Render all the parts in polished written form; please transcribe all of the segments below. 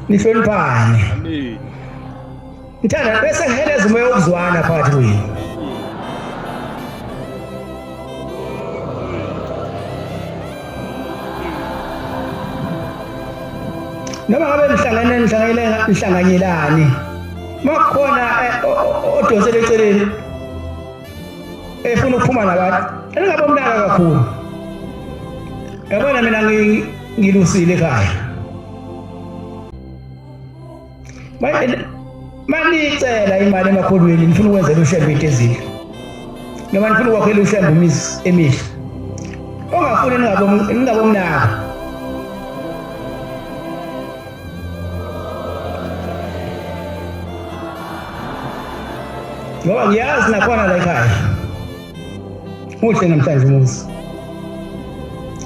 nihloniphane. Amen. Ngithanda bese ngiheleza umoya wokuzwana phakathi kwenu. Noma ngabe nihlanganyelani makukhona odosele eceleni efuna ukuphuma nabantu engabe umnaka kakhulu. Yabona mina ngilusile ekhaya. Manicela imali emakholweni nifuna ukwenzela ushembe into ezile. Noma nifuna ukwakhela ushembe imizi emihle. Ongafuni ningabe umnaka. Ngoba ngiyazi nakhona la ekhaya. Muhle namhlanje umuzi.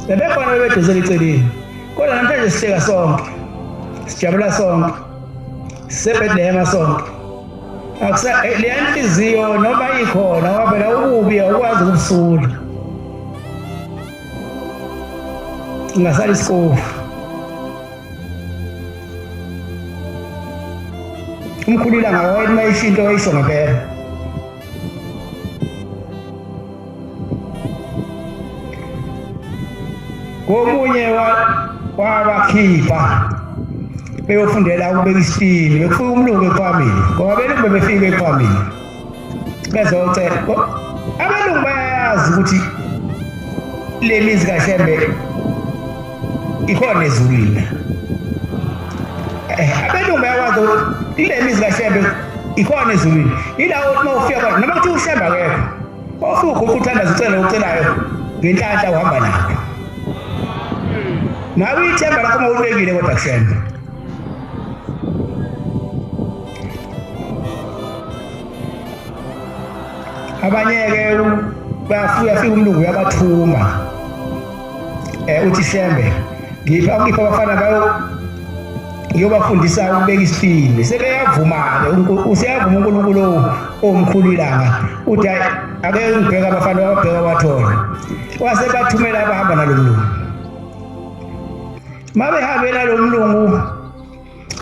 Bebekhona bebedosela eceleni. Kodwa namhlanje sihleka sonke. Sijabula sonke. Sisebedlema sonke. Le nhliziyo noma ikhona ngoba phela ububi awukwazi ukubusula. Ngasala isikofu. Umkhulila ngawo mayishinto oyisho ngempela. Komunye wabakhipha beyofundela ukubeka isipini bekufika umlungu ephambili ngoba belungu befika ephambili bezocela abelungu bayazi ukuthi le mizi kaShembe ikhona ezulwini. Abelungu bayakwazi ukuthi le mizi kaShembe ikhona ezulwini. Ilawo uma ufika khona noma kuthi uShembe akekho ufika ukuthandaza ucelayo ngenhlanhla uhamba nakho. Nawe ithemba lakho mawubekile kodwa kuShembe. Abanye-ke bayafika umlungu uyabathuma uthi Shembe ngipha abafana bayo ngiyobafundisa ukubeka isipini. Sebeyavuma-ke useyavuma uNkulunkulu omkhulu ilanga uthi ake ngibheka abafana babheka bathola. Wase bathumela abahamba nalo mlungu. Mabehambela lo mlungu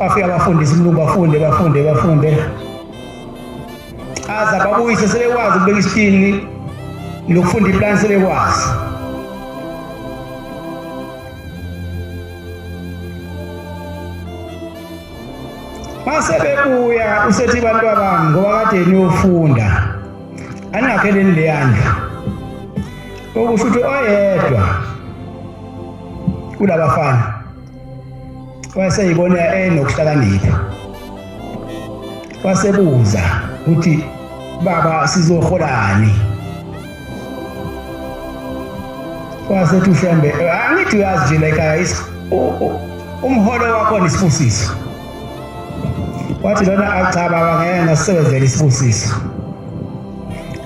afika abafundisi umlungu bafunde aza babuyise sebekwazi ukubeka isipini lokufunda iplan sebekwazi. Mase bebuya usethi bantu abami ngoba kade niyofunda aningakheleni leyandla okusho ukuthi oyedwa kulabafana waseyibona enokuhlakanipha wasebuza ukuthi baba sizoholani. Wasethi uShembe angithi uyazi nje la ekhaya umholo wakho nisibusiso. Wathi lona cha baba ngeke ngasebenzela isibusiso.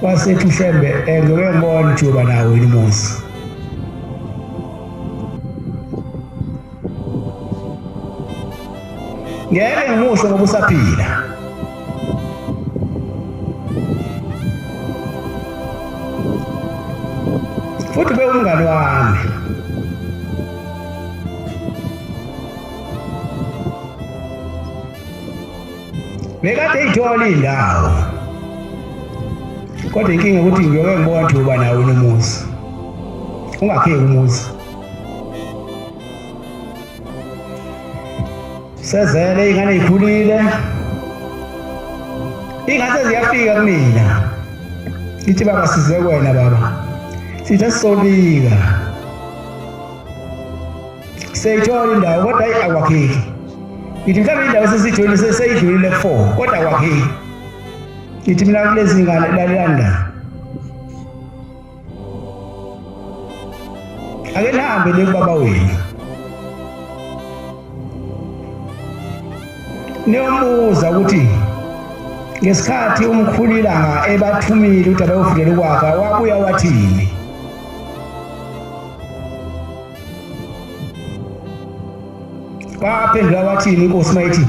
Wasethi uShembe ngeke ngibone ukuthi uba nawo imuzi. Ngeke ngimusho ngoba usaphila. Futhi bewumngane wami. Bekade eyithola indawo. Kodwa inkinga ukuthi ngiyeke ngibona ukuthi uba nawo umuzi. Ungakheki umuzi. Sezele ingane ikhulile. Ingase ziyafika kumina. Ithi baba size kwena baba. Sithi sisobika. Seyithola indawo kodwa akwakheki. Ithi mhlawumbe indawo sesijolile seyidlulile ku4 kodwa akwakheki. Ithi mina kulezi ngane lalanda. Ake nihambe le kubaba wenu. Niyomubuza ukuthi ngesikhathi umkhulilanga ebathumile ukuthi abayofundela ukwakha wabuya wathini. Baphendula wathini inkosi mayithi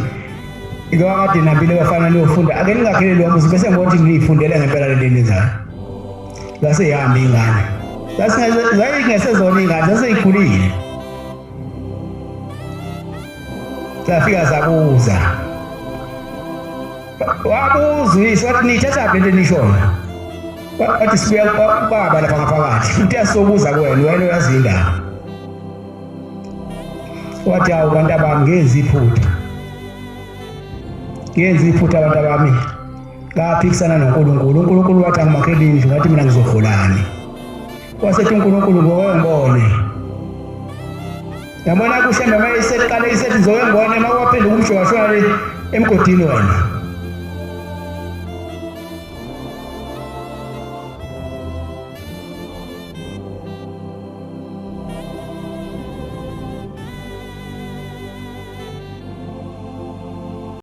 ngoba kade nambile bafana niyofunda ake ningakheleli wamuzi bese ngothi niyifundele ngempela le nto enzayo. Base yami ingane. Zayi ngesezona ingane zaseyikhulile. safika sabuza wabuzisa wathi nithatha lento nishona wathi sibuya baba lapha ngaphakathi uthi asobuza kuwena wena uyazi indaba wathi awu bantu abami ngenza iphutha abantu abami ngaphikisana noNkulunkulu uNkulunkulu wathi angimakheli indlu ngathi mina ngizodlulani wasethi uNkulunkulu ngowengibone yabona kuShembe mayeseqale isethi ngizowengibone makwaphendula umshwashwa le emgodini wena